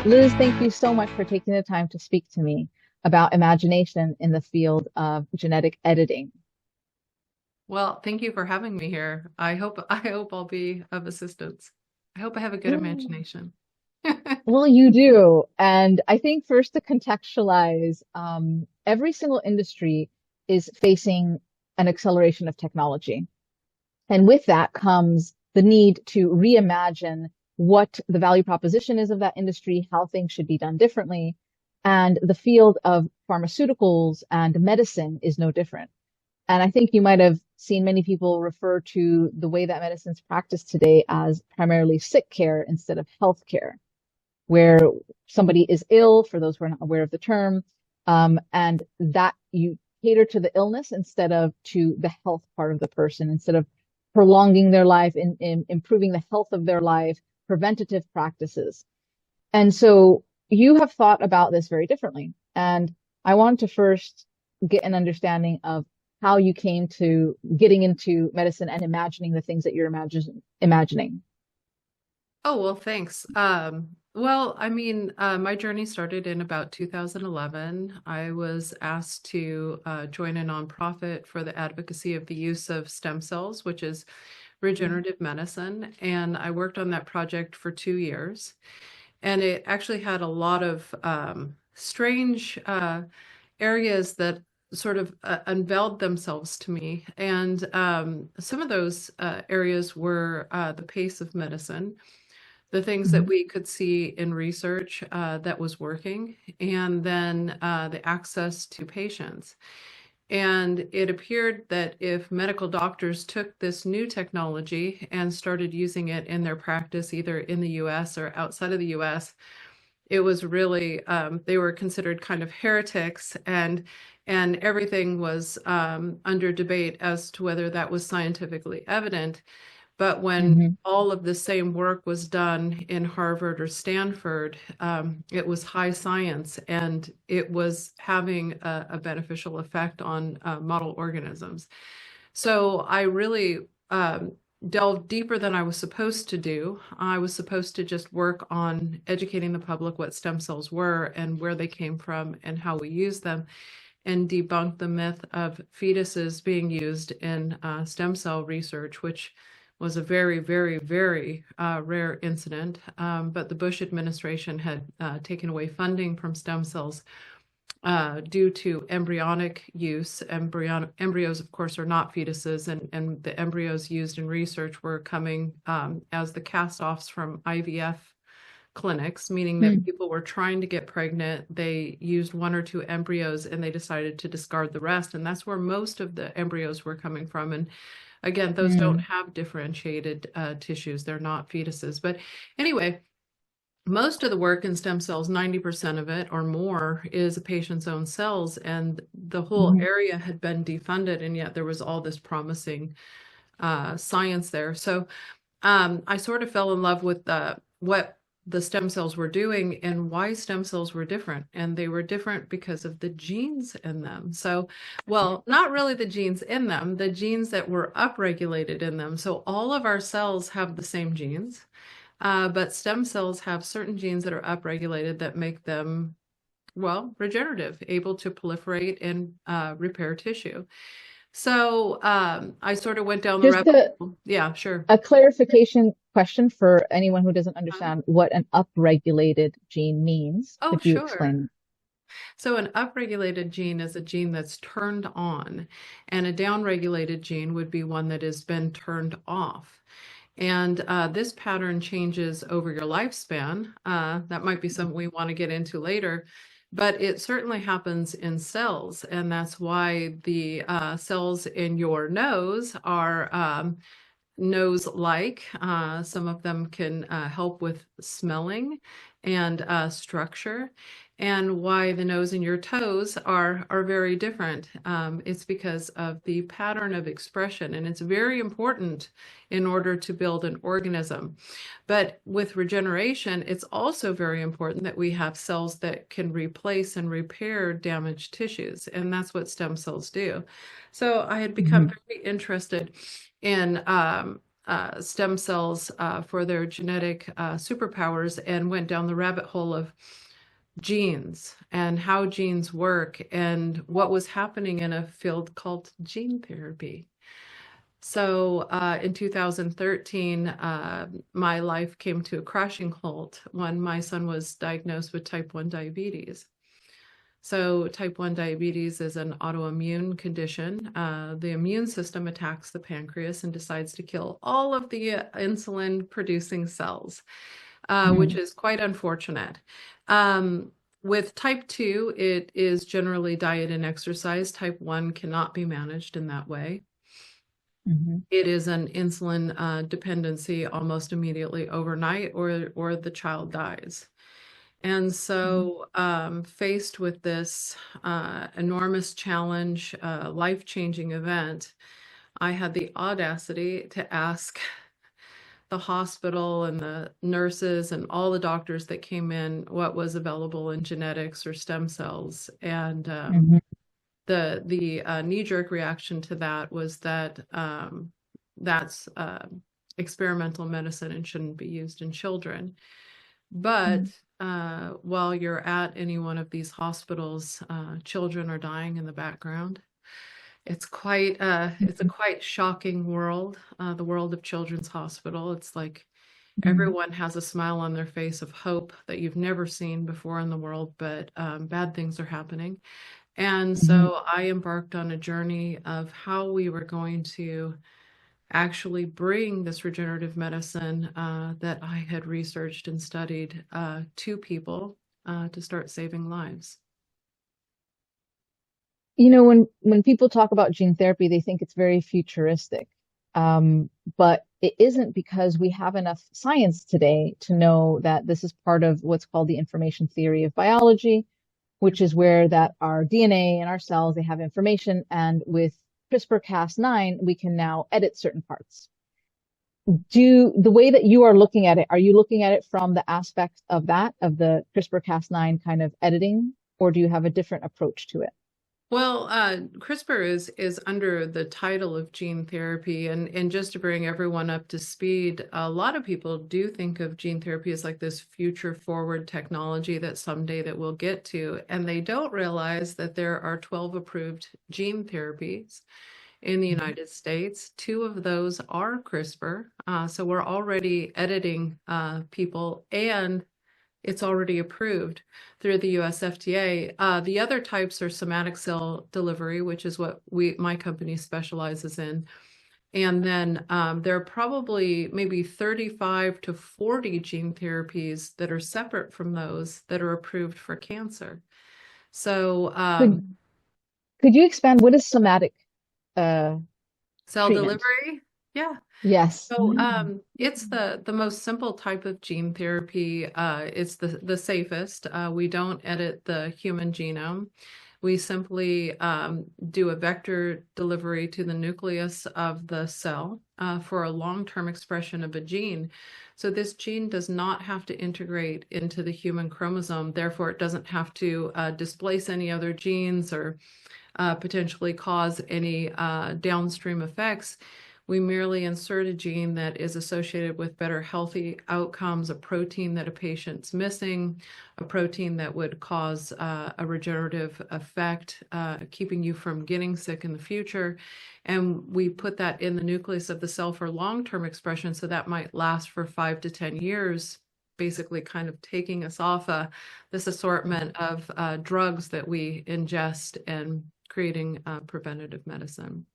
Liz, thank you so much for taking the time to speak to me about imagination in the field of genetic editing. Well, thank you for having me here. I hope I'll be of assistance. I hope I have a good imagination. Well, you do. And I think first to contextualize, every single industry is facing an acceleration of technology. And with that comes the need to reimagine what the value proposition is of that industry, how things should be done differently. And the field of pharmaceuticals and medicine is no different. And I think you might have seen many people refer to the way that medicine's practiced today as primarily sick care instead of health care, where somebody is ill, for those who are not aware of the term, and that you cater to the illness instead of to the health part of the person, instead of prolonging their life, in improving the health of their life, preventative practices. And so you have thought about this very differently. And I want to first get an understanding of how you came to getting into medicine and imagining the things that you're imagining. Oh, well, thanks. My journey started in about 2011. I was asked to join a nonprofit for the advocacy of the use of stem cells, which is regenerative medicine. And I worked on that project for 2 years. And it actually had a lot of strange areas that sort of unveiled themselves to me. And some of those areas were the pace of medicine, the things that Mhm. we could see in research that was working, and then the access to patients. And it appeared that if medical doctors took this new technology and started using it in their practice, either in the US or outside of the US, it was really they were considered kind of heretics, and everything was under debate as to whether that was scientifically evident. But when Mhm. all of the same work was done in Harvard or Stanford, it was high science, and it was having a beneficial effect on model organisms. So I really delved deeper than I was supposed to do. I was supposed to just work on educating the public what stem cells were and where they came from and how we use them, and debunk the myth of fetuses being used in stem cell research, which was a very, very, very rare incident. But the Bush administration had taken away funding from stem cells due to embryonic use. Embryos, of course, are not fetuses, and the embryos used in research were coming as the cast-offs from IVF clinics, meaning that Mm. people were trying to get pregnant. They used one or two embryos and they decided to discard the rest. And that's where most of the embryos were coming from. And again, those don't Mm. have differentiated tissues. They're not fetuses. But anyway, most of the work in stem cells, 90% of it or more, is a patient's own cells. And the whole Mhm. area had been defunded, and yet there was all this promising science there. So I sort of fell in love with what the stem cells were doing and why stem cells were different. And they were different because of the genes in them. So, well, not really the genes in them, the genes that were upregulated in them. So all of our cells have the same genes, but stem cells have certain genes that are upregulated that make them, well, regenerative, able to proliferate and repair tissue. So I sort of went down the Just rabbit hole. Yeah, sure. a clarification question for anyone who doesn't Uh, understand what an upregulated gene means. Oh, Could you sure. explain? So an upregulated gene is a gene that's turned on, and a downregulated gene would be one that has been turned off. And this pattern changes over your lifespan. That might be something we want to get into later, but it certainly happens in cells. And that's why the cells in your nose are nose-like. Some of them can help with smelling and structure. And why the nose and your toes are very different. It's because of the pattern of expression, and it's very important in order to build an organism. But with regeneration, it's also very important that we have cells that can replace and repair damaged tissues, and that's what stem cells do. So I had become Mhm. very interested in stem cells for their genetic superpowers and went down the rabbit hole of genes and how genes work and what was happening in a field called gene therapy. So in 2013, my life came to a crashing halt when my son was diagnosed with type 1 diabetes. So type 1 diabetes is an autoimmune condition. The immune system attacks the pancreas and decides to kill all of the insulin-producing cells, which is quite unfortunate. With type 2, it is generally diet and exercise. Type 1 cannot be managed in that way. It is an insulin dependency almost immediately overnight, or the child dies. And so faced with this enormous challenge, life-changing event, I had the audacity to ask the hospital and the nurses and all the doctors that came in what was available in genetics or stem cells. And the knee-jerk reaction to that was that that's experimental medicine and shouldn't be used in children. But while you're at any one of these hospitals, children are dying in the background. It's quite it's a quite shocking world, the world of Children's Hospital. It's like everyone has a smile on their face of hope that you've never seen before in the world, but bad things are happening. And so I embarked on a journey of how we were going to actually bring this regenerative medicine that I had researched and studied to people to start saving lives. You know, when people talk about gene therapy, they think it's very futuristic. But it isn't, because we have enough science today to know that this is part of what's called the information theory of biology, which is where that our DNA and our cells, they have information. And with CRISPR-Cas9, we can now edit certain parts. The way that you are looking at it, are you looking at it from the aspect of that, of the CRISPR-Cas9 kind of editing, or do you have a different approach to it? Well, CRISPR is under the title of gene therapy, and just to bring everyone up to speed, a lot of people do think of gene therapy as like this future forward technology that someday that we'll get to, and they don't realize that there are 12 approved gene therapies in the United States. 2 of those are CRISPR, so we're already editing people, and it's already approved through the US FDA. The other types are somatic cell delivery, which is what my company specializes in. And then there are probably maybe 35 to 40 gene therapies that are separate from those that are approved for cancer. So could you expand, what is somatic cell treatment? delivery? Yeah. Yes. So it's the most simple type of gene therapy. It's the safest. We don't edit the human genome. We simply do a vector delivery to the nucleus of the cell for a long-term expression of a gene. So this gene does not have to integrate into the human chromosome. Therefore, it doesn't have to displace any other genes or potentially cause any downstream effects. We merely insert a gene that is associated with better healthy outcomes, a protein that a patient's missing, a protein that would cause a regenerative effect, keeping you from getting sick in the future. And we put that in the nucleus of the cell for long-term expression, so that might last for 5 to 10 years, basically kind of taking us off this assortment of drugs that we ingest and creating preventative medicine.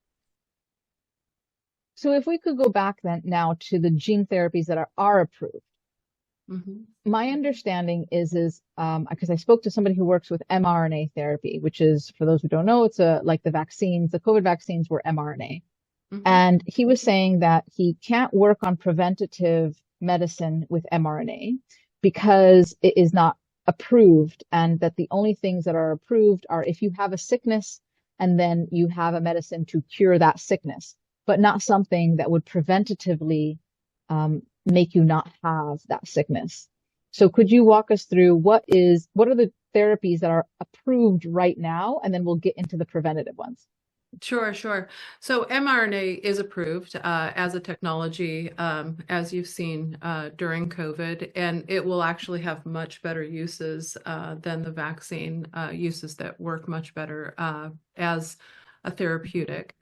So if we could go back then now to the gene therapies that are approved. My understanding is because I spoke to somebody who works with mRNA therapy, which is, for those who don't know, it's like the vaccines, the COVID vaccines were mRNA. And he was saying that he can't work on preventative medicine with mRNA because it is not approved, and that the only things that are approved are if you have a sickness and then you have a medicine to cure that sickness, but not something that would preventatively make you not have that sickness. So could you walk us through what are the therapies that are approved right now, and then we'll get into the preventative ones? Sure, sure. So mRNA is approved as a technology, as you've seen during COVID, and it will actually have much better uses than the vaccine uses that work much better as a therapeutic.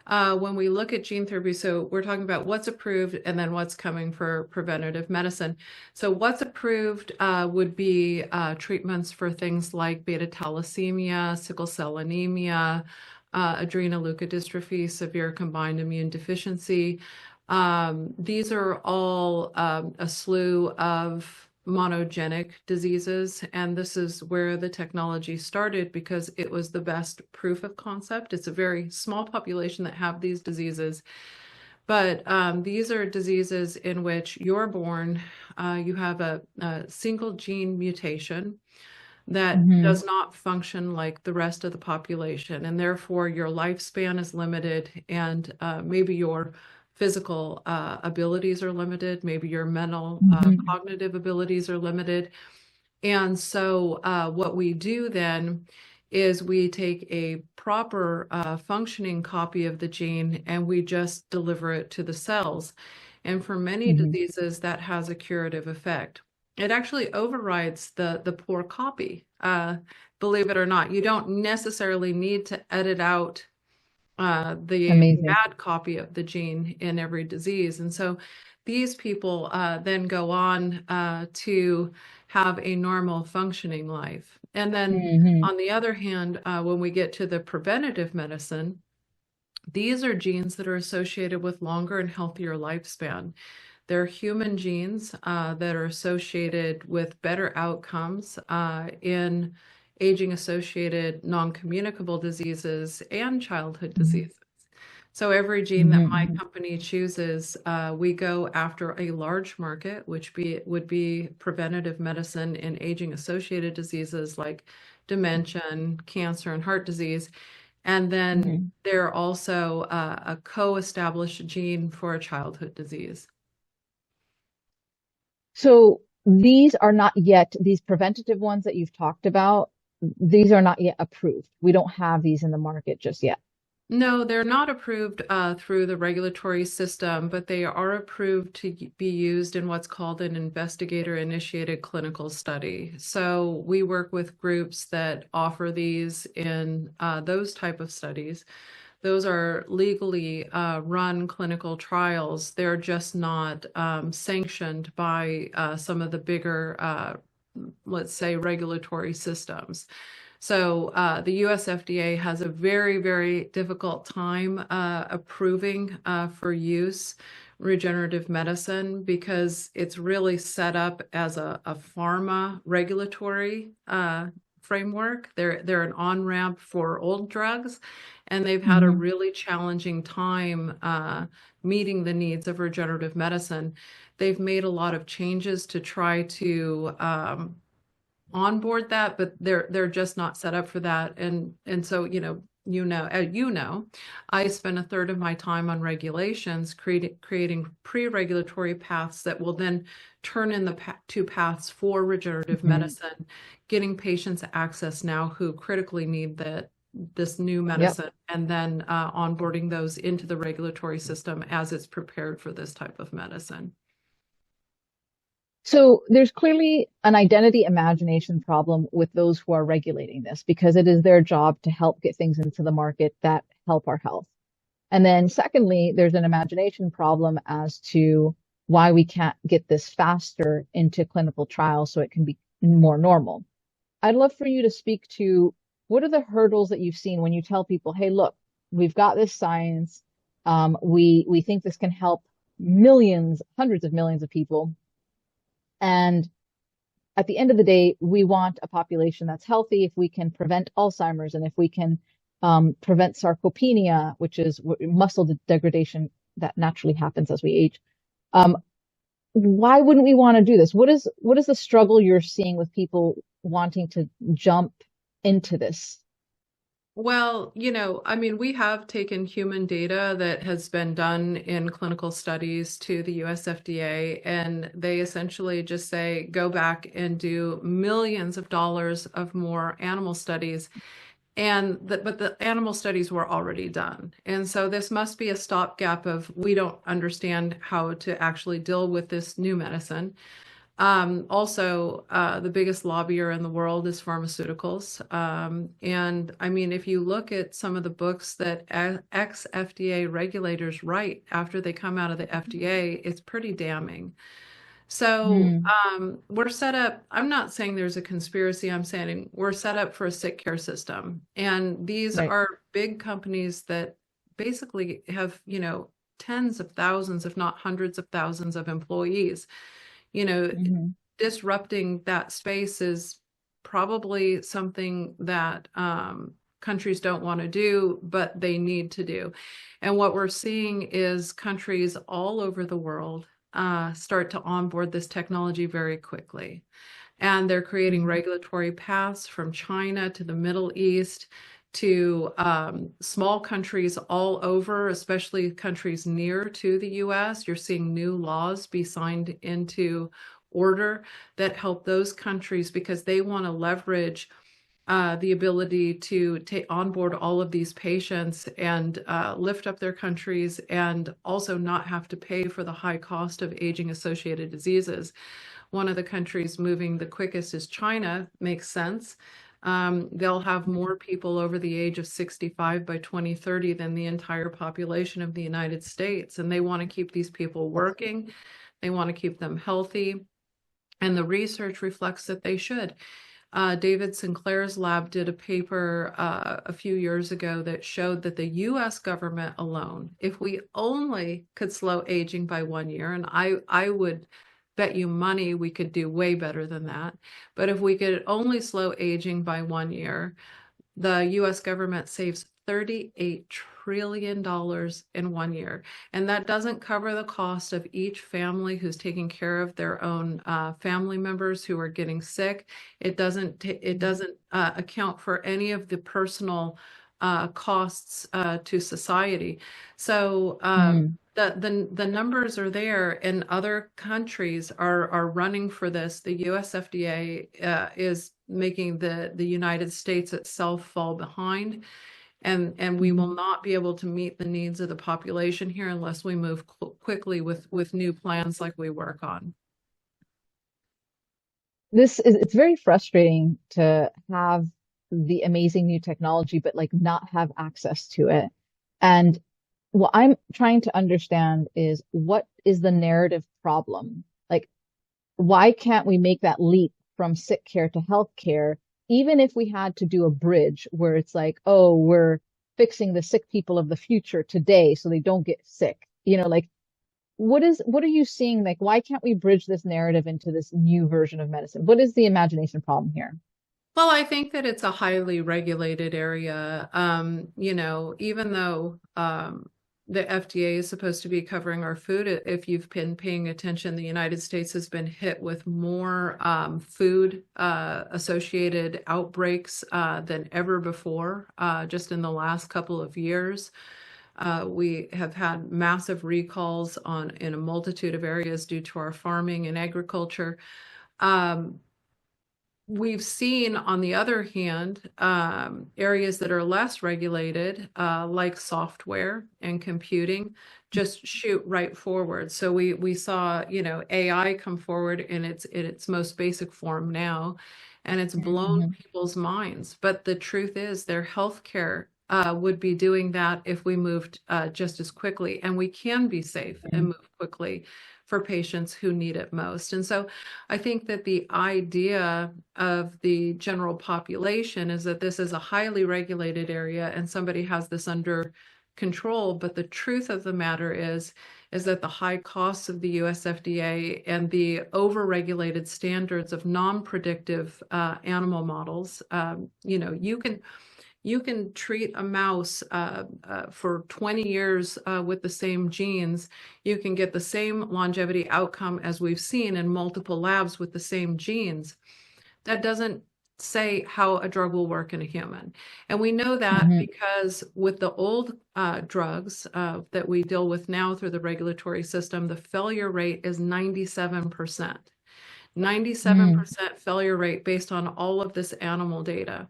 When we look at gene therapy, so we're talking about what's approved and then what's coming for preventative medicine. So what's approved would be treatments for things like beta thalassemia, sickle cell anemia, adrenoleukodystrophy, severe combined immune deficiency. These are all a slew of monogenic diseases, and this is where the technology started because it was the best proof of concept. It's a very small population that have these diseases, but these are diseases in which you're born, you have a single gene mutation that Hmm. does not function like the rest of the population, and therefore your lifespan is limited, and maybe your physical abilities are limited, maybe your mental Hmm. cognitive abilities are limited. And so what we do then is we take a proper functioning copy of the gene and we just deliver it to the cells. And for many Hmm. diseases, that has a curative effect. It actually overrides the poor copy. Believe it or not, you don't necessarily need to edit out the Amazing. bad copy of the gene in every disease. And so these people then go on to have a normal functioning life. And then Hmm. on the other hand, when we get to the preventative medicine, these are genes that are associated with longer and healthier lifespan. They're human genes that are associated with better outcomes in aging-associated non-communicable diseases and childhood Hmm. diseases. So every gene that my Hmm. company chooses, we go after a large market, which would be preventative medicine in aging-associated diseases like dementia, cancer, and heart disease. And then Hmm. they're also a co-established gene for a childhood disease. So these are not yet, these preventative ones that you've talked about, these are not yet approved. We don't have these in the market just yet. No, they're not approved through the regulatory system, but they are approved to be used in what's called an investigator-initiated clinical study. So we work with groups that offer these in those type of studies. Those are legally run clinical trials. They're just not sanctioned by some of the bigger, let's say, regulatory systems. So the US FDA has a very, very difficult time approving for use regenerative medicine because it's really set up as a pharma regulatory framework. They're an on-ramp for old drugs, and they've had a Hmm. really challenging time meeting the needs of regenerative medicine. They've made a lot of changes to try to onboard that, but they're just not set up for that. And so, I spend a third of my time on regulations, creating pre-regulatory paths that will then turn in the two paths for regenerative Hmm. medicine, getting patients access now who critically need this new Yep. medicine, and then onboarding those into the regulatory system as it's prepared for this type of medicine. So there's clearly an identity imagination problem with those who are regulating this because it is their job to help get things into the market that help our health. And then secondly, there's an imagination problem as to why we can't get this faster into clinical trials so it can be more normal. I'd love for you to speak to what are the hurdles that you've seen when you tell people, hey, look, we've got this science. We think this can help millions, hundreds of millions of people. And at the end of the day, we want a population that's healthy. If we can prevent Alzheimer's and if we can prevent sarcopenia, which is muscle degradation that naturally happens as we age, um, why wouldn't we want to do this? What is the struggle you're seeing with people wanting to jump into this? Well, I mean, we have taken human data that has been done in clinical studies to the US FDA, and they essentially just say, go back and do millions of dollars of more animal studies. but the animal studies were already done. And so this must be a stopgap of, we don't understand how to actually deal with this new medicine. Also, the biggest lobbyer in the world is pharmaceuticals. And I mean, if you look at some of the books that ex-FDA regulators write after they come out of the FDA, it's pretty damning. So Mm, we're set up. I'm not saying there's a conspiracy. I'm saying we're set up for a sick care system. And these right. are big companies that basically have, tens of thousands, if not hundreds of thousands of employees. You know, Hmm. disrupting that space is probably something that countries don't want to do, but they need to do. And what we're seeing is countries all over the world start to onboard this technology very quickly. And they're creating Hmm. regulatory paths from China to the Middle East to small countries all over, especially countries near to the US. You're seeing new laws be signed into order that help those countries because they want to leverage the ability to take on board all of these patients and lift up their countries and also not have to pay for the high cost of aging associated diseases. One of the countries moving the quickest is China. Makes sense. They'll have more people over the age of 65 by 2030 than the entire population of the United States. And they want to keep these people working. They want to keep them healthy. And the research reflects that they should. David Sinclair's lab did a paper a few years ago that showed that the US government alone, if we only could slow aging by 1 year, and I would bet you money we could do way better than that, but if we could only slow aging by 1 year, the US government saves $38 trillion in 1 year. And that doesn't cover the cost of each family who's taking care of their own family members who are getting sick. It doesn't account for any of the personal costs to society. So Mm. the numbers are there, and other countries are running for this. The US FDA is making the United States itself fall behind, and we will Mhm. not be able to meet the needs of the population here unless we move quickly with new plans like we work on. It's very frustrating to have the amazing new technology, but like not have access to it. And what I'm trying to understand is what is the narrative problem? Like, why can't we make that leap from sick care to health care, even if we had to do a bridge where it's like, oh, we're fixing the sick people of the future today so they don't get sick? Like what are you seeing? Like, why can't we bridge this narrative into this new version of medicine? What is the imagination problem here? Well, I think that it's a highly regulated area. Even though the FDA is supposed to be covering our food, if you've been paying attention, the United States has been hit with more food associated outbreaks than ever before, just in the last couple of years. We have had massive recalls in a multitude of areas due to our farming and agriculture. Um, We've seen, on the other hand, areas that are less regulated, like software and computing, just shoot right forward. So we saw, AI come forward in its most basic form now, and it's blown Mhm. people's minds. But the truth is, their healthcare would be doing that if we moved just as quickly, and we can be safe and Mhm. move quickly for patients who need it most. And so I think that the idea of the general population is that this is a highly regulated area and somebody has this under control. But the truth of the matter is that the high costs of the US FDA and the over-regulated standards of non-predictive animal models, you can treat a mouse for 20 years with the same genes. You can get the same longevity outcome as we've seen in multiple labs with the same genes. That doesn't say how a drug will work in a human. And we know that Mhm. because with the old drugs that we deal with now through the regulatory system, the failure rate is 97%. Mhm. 97% failure rate based on all of this animal data.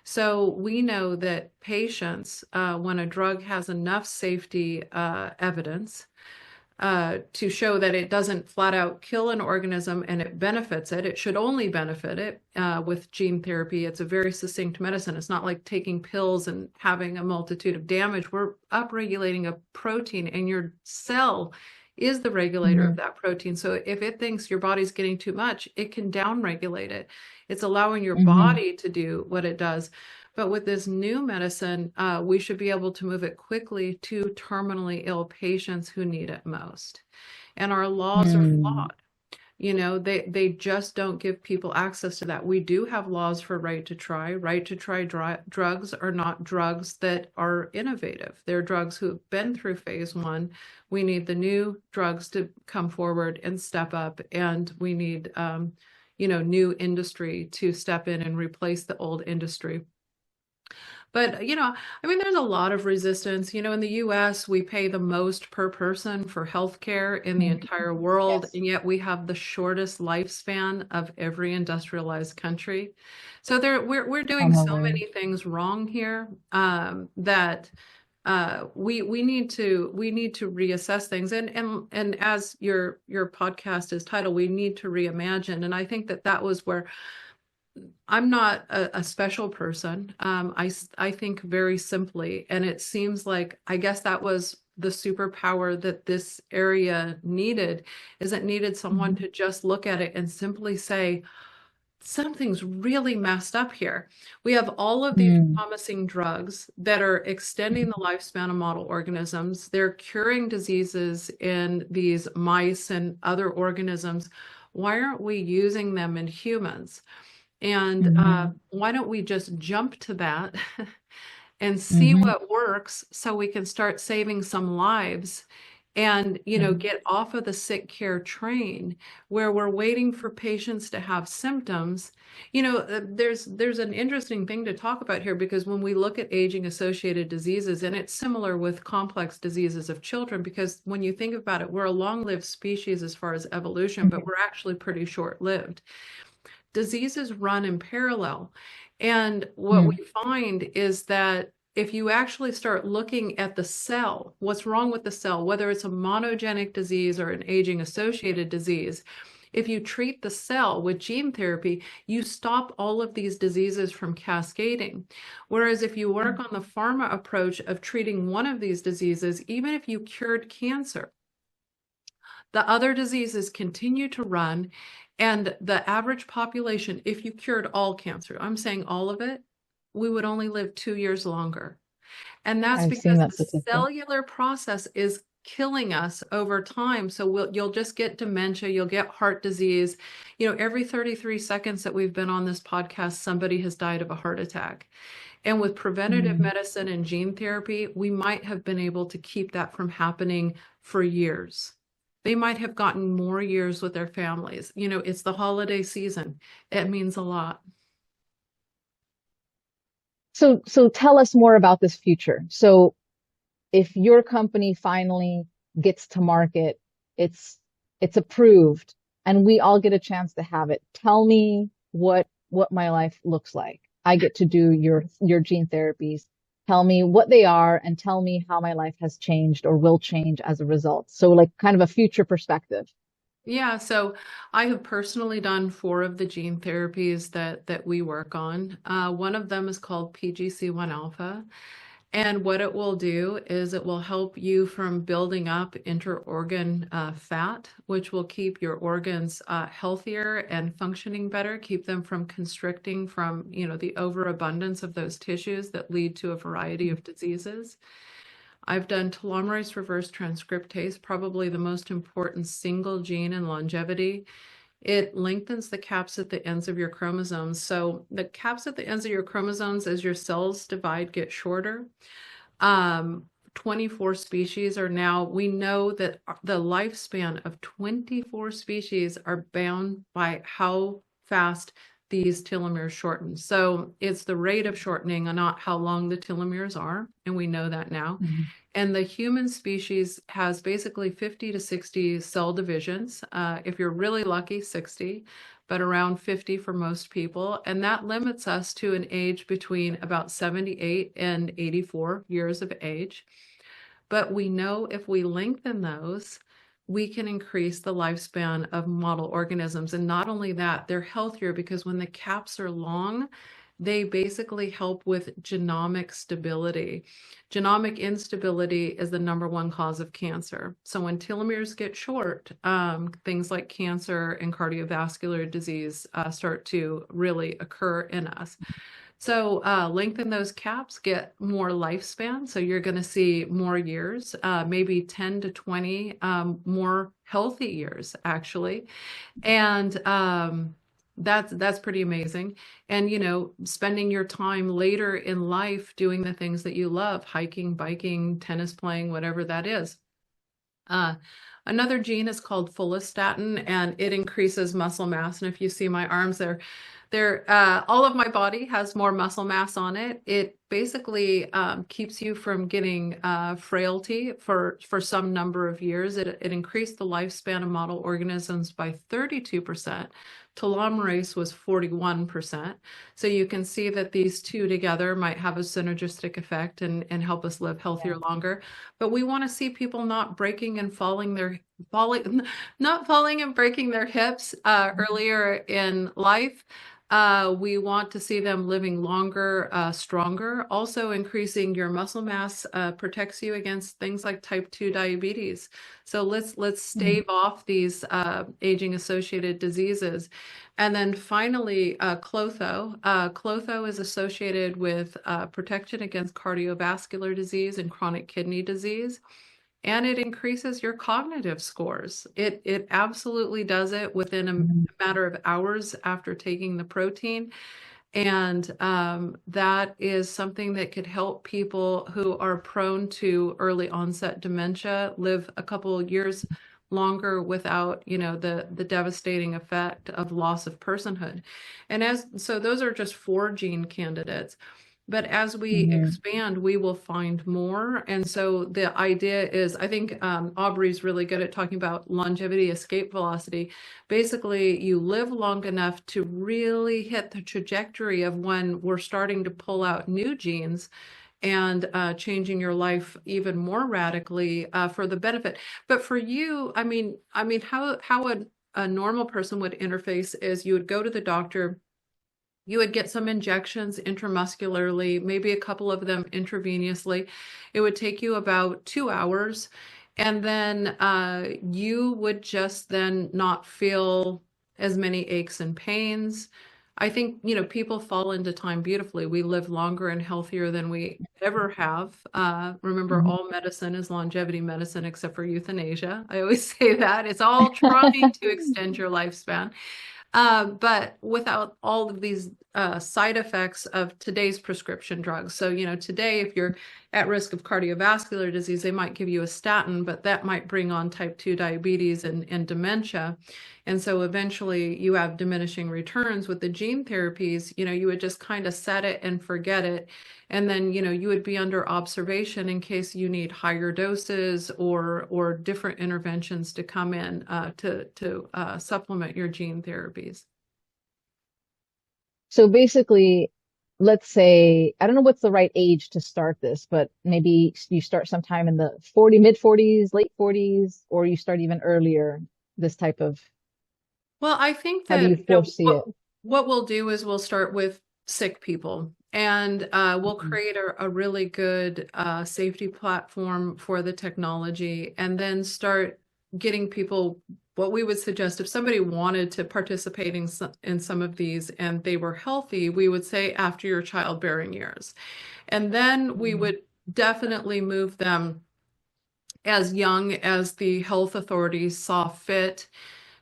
So we know that patients, when a drug has enough safety evidence to show that it doesn't flat out kill an organism and it benefits it, it should only benefit it. With gene therapy, it's a very succinct medicine. It's not like taking pills and having a multitude of damage. We're upregulating a protein, and your cell is the regulator of that protein. So if it thinks your body's getting too much, it can downregulate it. It's allowing your body to do what it does. But with this new medicine, we should be able to move it quickly to terminally ill patients who need it most. And our laws are flawed. You know, they just don't give people access to that. We do have laws for right to try. Right to try drugs are not drugs that are innovative. They're drugs who've been through phase 1. We need the new drugs to come forward and step up, and we need, new industry to step in and replace the old industry. But, there's a lot of resistance. In the US, we pay the most per person for healthcare in the entire world, Yes. and yet we have the shortest lifespan of every industrialized country. So we're doing so many things wrong here, that we need to reassess things. And as your podcast is titled, we need to reimagine. And I think that was where I'm not a special person. I think very simply, and it seems like, I guess that was the superpower that this area needed, is it needed someone to just look at it and simply say, something's really messed up here. We have all of these promising drugs that are extending the lifespan of model organisms. They're curing diseases in these mice and other organisms. Why aren't we using them in humans? And why don't we just jump to that and see what works, so we can start saving some lives and, get off of the sick care train where we're waiting for patients to have symptoms. There's an interesting thing to talk about here, because when we look at aging associated diseases, and it's similar with complex diseases of children, because when you think about it, we're a long-lived species as far as evolution, but we're actually pretty short-lived. Diseases run in parallel. And what we find is that if you actually start looking at the cell, what's wrong with the cell, whether it's a monogenic disease or an aging associated disease, if you treat the cell with gene therapy, you stop all of these diseases from cascading. Whereas if you work on the pharma approach of treating one of these diseases, even if you cured cancer, the other diseases continue to run. And the average population, if you cured all cancer, I'm saying all of it, we would only live 2 years longer. And that's because the cellular process is killing us over time. So you'll just get dementia, you'll get heart disease. Every 33 seconds that we've been on this podcast, somebody has died of a heart attack. And with preventative medicine and gene therapy, we might have been able to keep that from happening for years. They might have gotten more years with their families. It's the holiday season. It means a lot. So tell us more about this future. So if your company finally gets to market, it's approved, and we all get a chance to have it. Tell me what my life looks like. I get to do your gene therapies. Tell me what they are, and tell me how my life has changed or will change as a result. So like kind of a future perspective. Yeah, so I have personally done 4 of the gene therapies that we work on. One of them is called PGC1 alpha. And what it will do is it will help you from building up inter-organ fat, which will keep your organs healthier and functioning better, keep them from constricting from, the overabundance of those tissues that lead to a variety of diseases. I've done telomerase reverse transcriptase, probably the most important single gene in longevity. It lengthens the caps at the ends of your chromosomes. So the caps at the ends of your chromosomes, as your cells divide, get shorter. 24 species are now, we know that the lifespan of 24 species are bound by how fast these telomeres shorten. So it's the rate of shortening and not how long the telomeres are. And we know that now. And the human species has basically 50 to 60 cell divisions. If you're really lucky, 60. but around 50 for most people. And that limits us to an age between about 78 and 84 years of age. But we know if we lengthen those, we can increase the lifespan of model organisms. And not only that, they're healthier because when the caps are long, they basically help with genomic stability. Genomic instability is the #1 cause of cancer. So when telomeres get short, things like cancer and cardiovascular disease start to really occur in us. So lengthen those caps, get more lifespan. So you're going to see more years, maybe 10 to 20 more healthy years, actually. And that's pretty amazing. And, you know, spending your time later in life doing the things that you love, hiking, biking, tennis playing, whatever that is. Another gene is called follistatin, and it increases muscle mass. And if you see my arms there, all of my body has more muscle mass on it. It basically keeps you from getting frailty for some number of years. It increased the lifespan of model organisms by 32%. Telomerase was 41%. So you can see that these two together might have a synergistic effect and help us live healthier longer. But we want to see people not breaking and not falling and breaking their hips earlier in life. We want to see them living longer, stronger. Also, increasing your muscle mass protects you against things like type 2 diabetes. So let's stave off these aging-associated diseases. And then finally, clotho. Clotho is associated with protection against cardiovascular disease and chronic kidney disease. And it increases your cognitive scores. It absolutely does it within a matter of hours after taking the protein. And that is something that could help people who are prone to early onset dementia live a couple of years longer without, you know, the devastating effect of loss of personhood. And so those are just 4 gene candidates. But as we expand, we will find more. And so the idea is, I think Aubrey's really good at talking about longevity escape velocity. Basically, you live long enough to really hit the trajectory of when we're starting to pull out new genes and changing your life even more radically for the benefit. But for you, I mean, how a normal person would interface is you would go to the doctor. You would get some injections intramuscularly, maybe a couple of them intravenously. It would take you about 2 hours. And then you would just then not feel as many aches and pains. I think, you know, people fall into time beautifully. We live longer and healthier than we ever have. Remember, all medicine is longevity medicine except for euthanasia. I always say that. It's all trying to extend your lifespan. But without all of these side effects of today's prescription drugs. So, you know, today, if you're at risk of cardiovascular disease, they might give you a statin, but that might bring on type 2 diabetes and dementia. And so eventually you have diminishing returns. With the gene therapies. You know, you would just kind of set it and forget it. And then, you know, you would be under observation in case you need higher doses or different interventions to come in to supplement your gene therapies. So basically, let's say, I don't know what's the right age to start this, but maybe you start sometime in the mid 40s, late 40s, or you start even earlier, this type of, Well, I think how do that, you you know, foresee it? what we'll do is we'll start with sick people, and we'll create a really good safety platform for the technology, and then start getting people. What we would suggest, if somebody wanted to participate in some of these and they were healthy, we would say after your childbearing years. And then we would definitely move them as young as the health authorities saw fit,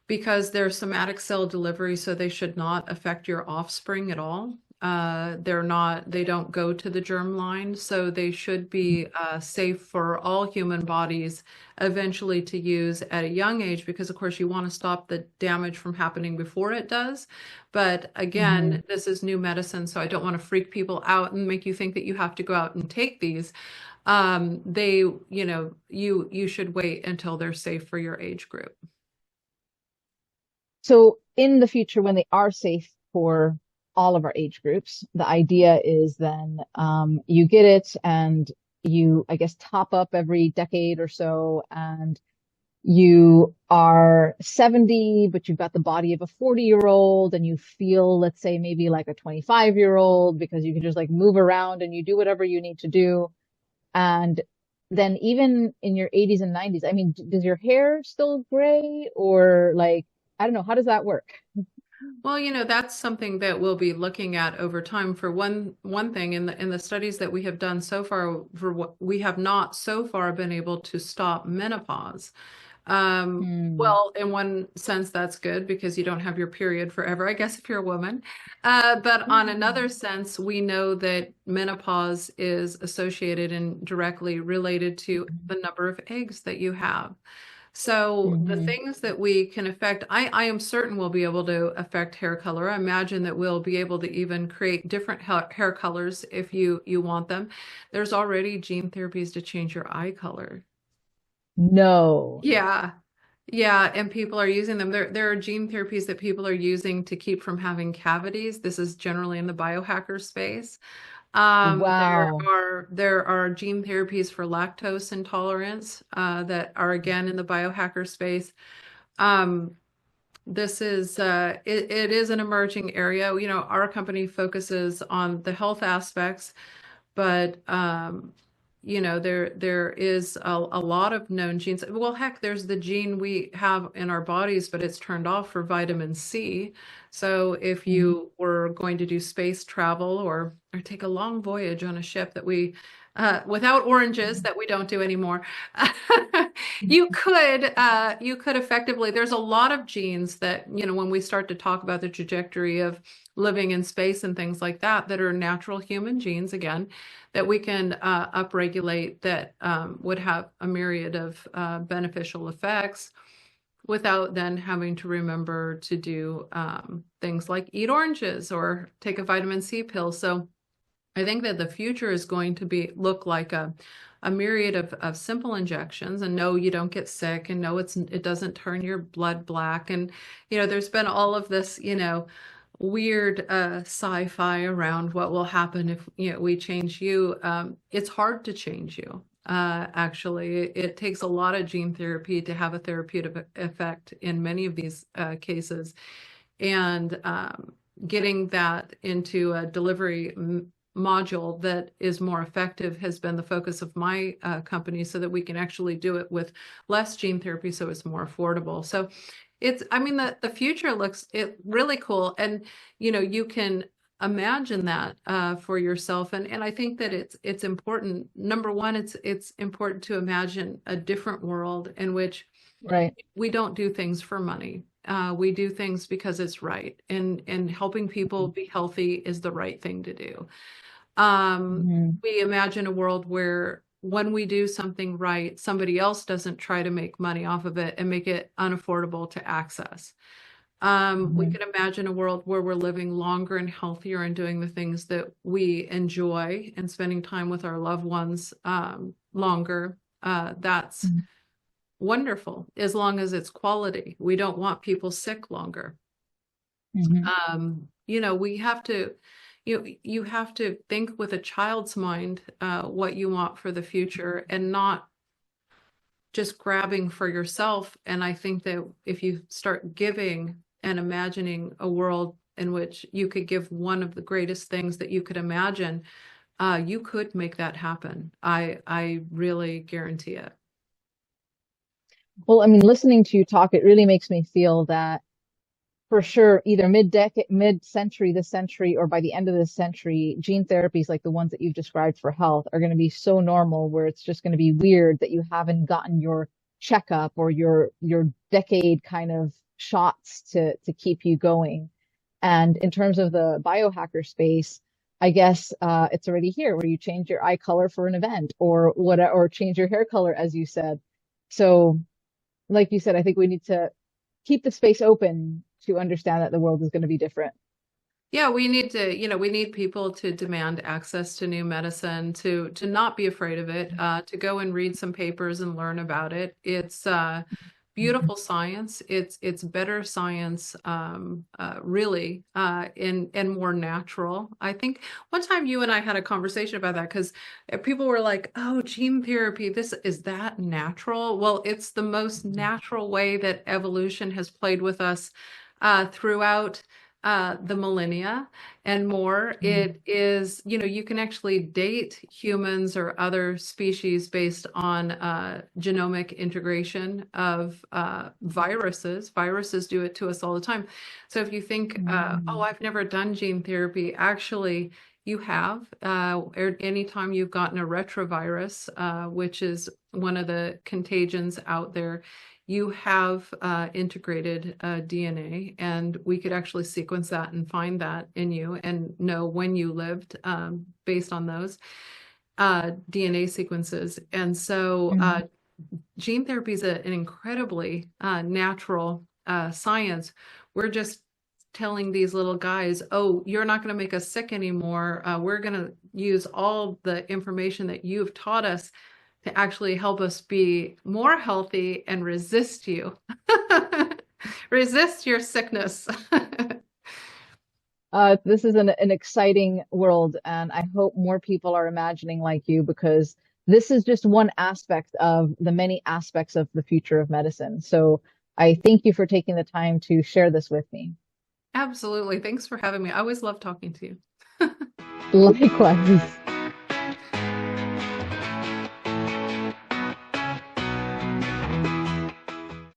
because they're somatic cell delivery, so they should not affect your offspring at all. They don't go to the germ line, so they should be safe for all human bodies eventually to use at a young age, because of course you want to stop the damage from happening before it does. But again, this is new medicine, so I don't want to freak people out and make you think that you have to go out and take these. You know, you should wait until they're safe for your age group. So in the future, when they are safe for all of our age groups, the idea is then you get it and you, I guess, top up every decade or so, and you are 70, but you've got the body of a 40-year-old, and you feel, let's say, maybe like a 25-year-old because you can just like move around and you do whatever you need to do. And then even in your 80s and 90s, I mean, does your hair still gray or like, I don't know, how does that work? Well, that's something that we'll be looking at over time. For one thing, in the studies that we have done so far, for what we have not so far been able to stop menopause. Hmm. Well, in one sense, that's good because you don't have your period forever, I guess, if you're a woman. But on another sense, we know that menopause is associated and directly related to the number of eggs that you have. So the Hmm. things that we can affect, I am certain we'll be able to affect hair color. I imagine that we'll be able to even create different hair colors if you want them. There's already gene therapies to change your eye color. No. Yeah. Yeah, and people are using them. There are gene therapies that people are using to keep from having cavities. This is generally in the biohacker space. There Wow. are gene therapies for lactose intolerance that are again in the biohacker space. Um, this is it is an emerging area. Our company focuses on the health aspects, but there is a lot of known genes. Well, heck, there's the gene we have in our bodies, but it's turned off for vitamin C. So if Mhm. you were going to do space travel or take a long voyage on a ship that we without oranges that we don't do anymore, you could effectively. There's a lot of genes that when we start to talk about the trajectory of living in space and things like that, that are natural human genes again that we can upregulate that would have a myriad of beneficial effects without then having to remember to do things like eat oranges or take a vitamin C pill. So I think that the future is going to look like a myriad of simple injections, and no, you don't get sick, and no, it doesn't turn your blood black. And there's been all of this weird sci-fi around what will happen if we change you. It's hard to change you. Actually, it takes a lot of gene therapy to have a therapeutic effect in many of these cases, and getting that into a delivery module that is more effective has been the focus of my company, so that we can actually do it with less gene therapy, so it's more affordable. So I mean, the future looks really cool, and you can imagine that for yourself, and I think that it's important. Number one, it's important to imagine a different world in which Right. we don't do things for money. We do things because it's right, and helping people be healthy is the right thing to do. Hmm. We imagine a world where when we do something right, somebody else doesn't try to make money off of it and make it unaffordable to access. We Hmm. can imagine a world where we're living longer and healthier and doing the things that we enjoy and spending time with our loved ones longer. That's wonderful as long as it's quality. We don't want people sick longer. Hmm. We have to, you have to think with a child's mind what you want for the future and not just grabbing for yourself. And I think that if you start giving and imagining a world in which you could give one of the greatest things that you could imagine, you could make that happen. I really guarantee it. Well, I mean, listening to you talk, it really makes me feel that for sure, either mid-century this century, or by the end of this century, gene therapies like the ones that you've described for health are going to be so normal where it's just going to be weird that you haven't gotten your checkup or your decade kind of shots to keep you going. And in terms of the biohacker space, I guess it's already here where you change your eye color for an event or what, or change your hair color, as you said. So, like you said, I think we need to keep the space open to understand that the world is going to be different. Yeah, we need people to demand access to new medicine, to not be afraid of it, to go and read some papers and learn about it. It's beautiful science. It's better science, really, and more natural. I think one time you and I had a conversation about that because people were like, "Oh, gene therapy, this is that natural?" Well, it's the most natural way that evolution has played with us throughout the millennia and more. It is, you can actually date humans or other species based on genomic integration of viruses. Viruses do it to us all the time. So if you think, oh, I've never done gene therapy, actually, you have. Anytime you've gotten a retrovirus, which is one of the contagions out there, you have integrated DNA, and we could actually sequence that and find that in you and know when you lived based on those DNA sequences. And so gene therapy is an incredibly natural science. We're just telling these little guys, oh, you're not going to make us sick anymore. We're going to use all the information that you've taught us to actually help us be more healthy and resist you. Resist your sickness. This is an exciting world, and I hope more people are imagining like you, because this is just one aspect of the many aspects of the future of medicine. So I thank you for taking the time to share this with me. Absolutely. Thanks for having me. I always love talking to you. Likewise.